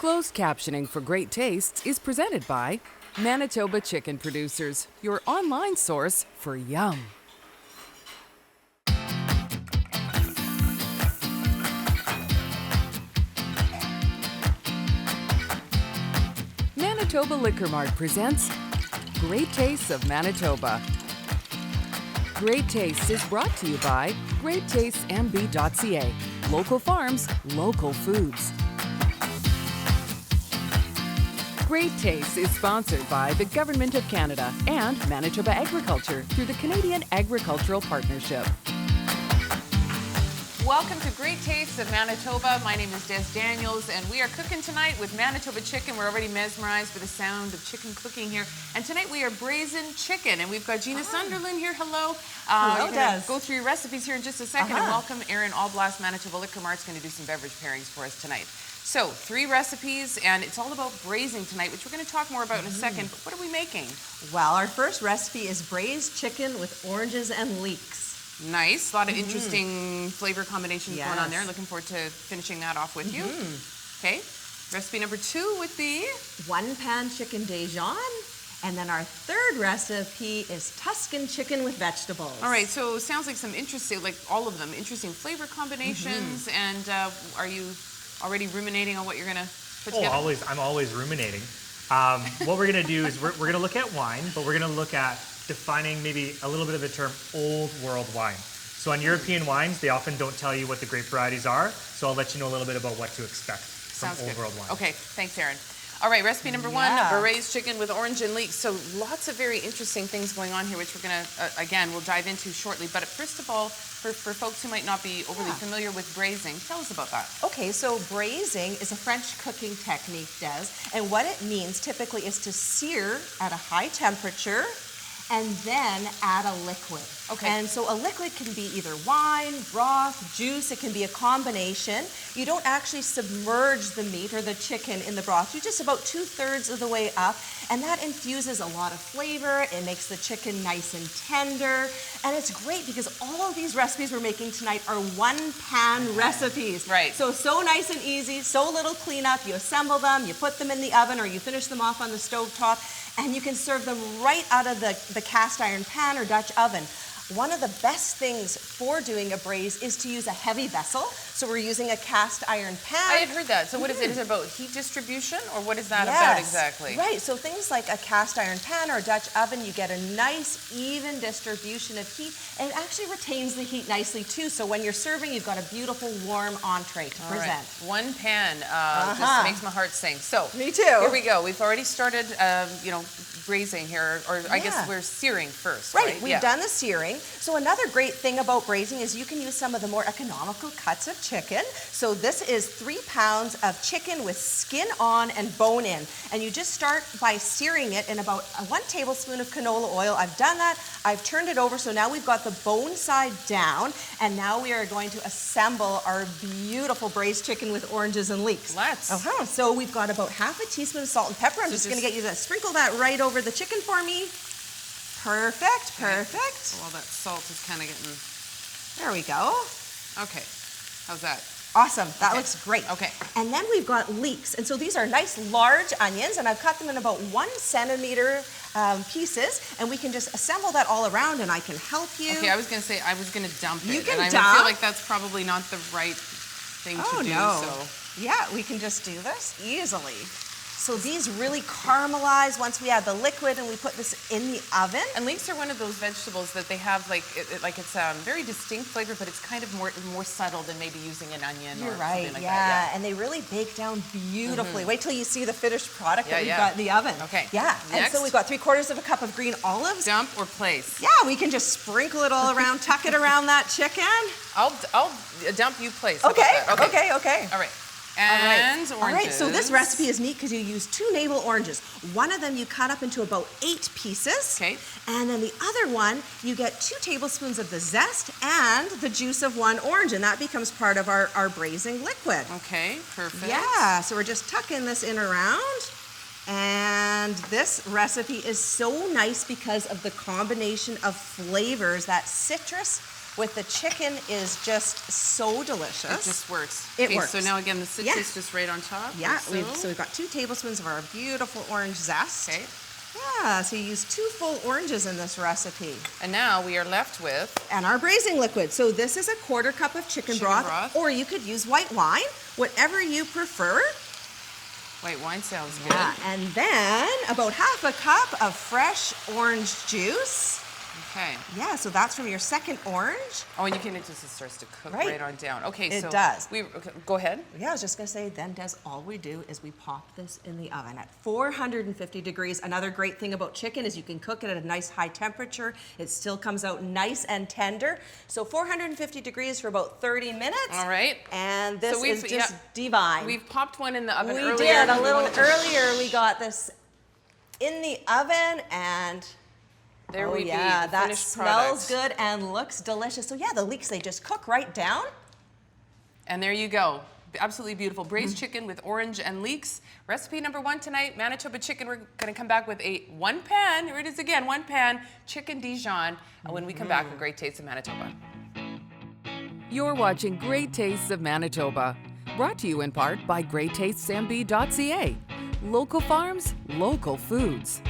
Closed captioning for great tastes is presented by Manitoba Chicken Producers, your online source for yum. Manitoba Liquor Mart presents Great Tastes of Manitoba. Great Tastes is brought to you by GreatTastesMB.ca. Local farms, local foods. Great Tastes is sponsored by the Government of Canada and Manitoba Agriculture through the Canadian Agricultural Partnership. Welcome to Great Tastes of Manitoba. My name is Des Daniels, and we are cooking tonight with Manitoba chicken. We're already mesmerized by the sound of chicken cooking here. And tonight we are braising chicken, and we've got Gina Sunderland here. Hello. Hello, Des. Go through your recipes here in just a second, and welcome Erin Allblast. Manitoba Liquor Mart's going to do some beverage pairings for us tonight. So, 3 recipes, and it's all about braising tonight, which we're going to talk more about in a second. But what are we making? Well, our first recipe is braised chicken with oranges and leeks. Nice. A lot of interesting flavor combinations going on there. Looking forward to finishing that off with you. Okay. Recipe number 2 would be? 1-pan chicken Dijon. And then our third recipe is Tuscan chicken with vegetables. All right. So, sounds like some interesting, like all of them, interesting flavor combinations. And are you already ruminating on what you're going to put together? I'm always ruminating. What we're going to do is we're going to look at wine, but we're going to look at defining maybe a little bit of the term old world wine. So on European wines, they often don't tell you what the grape varieties are, so I'll let you know a little bit about what to expect from old world wine. Okay, thanks, Erin. All right, recipe number 1, braised chicken with orange and leeks. So lots of very interesting things going on here, which we're going to, again, we'll dive into shortly. But first of all, for folks who might not be overly familiar with braising, tell us about that. Okay, so braising is a French cooking technique, Des, and what it means typically is to sear at a high temperature and then add a liquid. Okay. And so a liquid can be either wine, broth, juice, it can be a combination. You don't actually submerge the meat or the chicken in the broth. You're just about 2/3 of the way up, and that infuses a lot of flavor. It makes the chicken nice and tender, and it's great because all of these recipes we're making tonight are 1-pan recipes. Right. So nice and easy, so little cleanup. You assemble them, you put them in the oven, or you finish them off on the stove top, and you can serve them right out of the cast iron pan or Dutch oven. One of the best things for doing a braise is to use a heavy vessel. So we're using a cast iron pan. I had heard that. So what is it? Is it about heat distribution, or what is that about exactly? Right. So things like a cast iron pan or a Dutch oven, you get a nice even distribution of heat, and it actually retains the heat nicely too. So when you're serving, you've got a beautiful warm entree to present. Right. 1 pan just makes my heart sing. So me too. Here we go. We've already started, braising here, or I guess we're searing first. Right. We've done the searing. So another great thing about braising is you can use some of the more economical cuts of chicken. So this is 3 pounds of chicken with skin on and bone in. And you just start by searing it in about 1 tablespoon of canola oil. I've done that. I've turned it over. So now we've got the bone side down. And now we are going to assemble our beautiful braised chicken with oranges and leeks. Let's. So we've got about 1/2 teaspoon of salt and pepper. I'm just going to get you to sprinkle that right over the chicken for me. Perfect. Well, that salt is kind of getting... There we go. Okay. How's that? Awesome. That looks great. Okay. And then we've got leeks. And so these are nice large onions, and I've cut them in about 1 centimeter pieces, and we can just assemble that all around, and I can help you. Okay, I was going to say I was going to dump it. You can and dump. I feel like that's probably not the right thing to do. No. So. Yeah, we can just do this easily. So these really caramelize once we add the liquid and we put this in the oven. And leeks are one of those vegetables that they have it's very distinct flavor, but it's kind of more subtle than maybe using an onion or something like that. Yeah, and they really bake down beautifully. Wait till you see the finished product that we've got in the oven. Okay. Yeah. Next. And so we've got 3/4 of a cup of green olives. Dump or place? Yeah, we can just sprinkle it all around, tuck it around that chicken. I'll dump, you place. Okay. All right. And oranges. All right, so this recipe is neat because you use 2 navel oranges. One of them you cut up into about 8 pieces. Okay. And then the other one, you get 2 tablespoons of the zest and the juice of 1 orange, and that becomes part of our braising liquid. Okay, perfect. Yeah, so we're just tucking this in around. And this recipe is so nice because of the combination of flavors, that citrus with the chicken is just so delicious. It just works. It Okay, works. so now again, the citrus just right on top. Yeah, like so we've got 2 tablespoons of our beautiful orange zest. Okay. Yeah, so you use 2 full oranges in this recipe. And now we are left with And our braising liquid. So this is a 1/4 cup of chicken broth, or you could use white wine, whatever you prefer. white wine. Sounds good. Yeah, and then about 1/2 cup of fresh orange juice. Okay. Yeah, so that's from your second orange. Oh, and it just starts to cook Right. right on down. Okay, It so does. Okay, go ahead. Yeah, I was just gonna say, then Des, all we do is we pop this in the oven at 450 degrees. Another great thing about chicken is you can cook it at a nice high temperature. It still comes out nice and tender. So 450 degrees for about 30 minutes. All right. And this So is just divine. We've popped one in the oven We earlier. did a little earlier. We got this in the oven, and There oh we yeah, be. The that finished smells product. good and looks delicious. So yeah, the leeks, they just cook right down. And there you go. Absolutely beautiful. Braised chicken with orange and leeks. Recipe number 1 tonight, Manitoba chicken. We're going to come back with a 1-pan, here it is again, 1-pan chicken Dijon when we come back on Great Tastes of Manitoba. You're watching Great Tastes of Manitoba, brought to you in part by GreatTastesMB.ca. Local farms, local foods.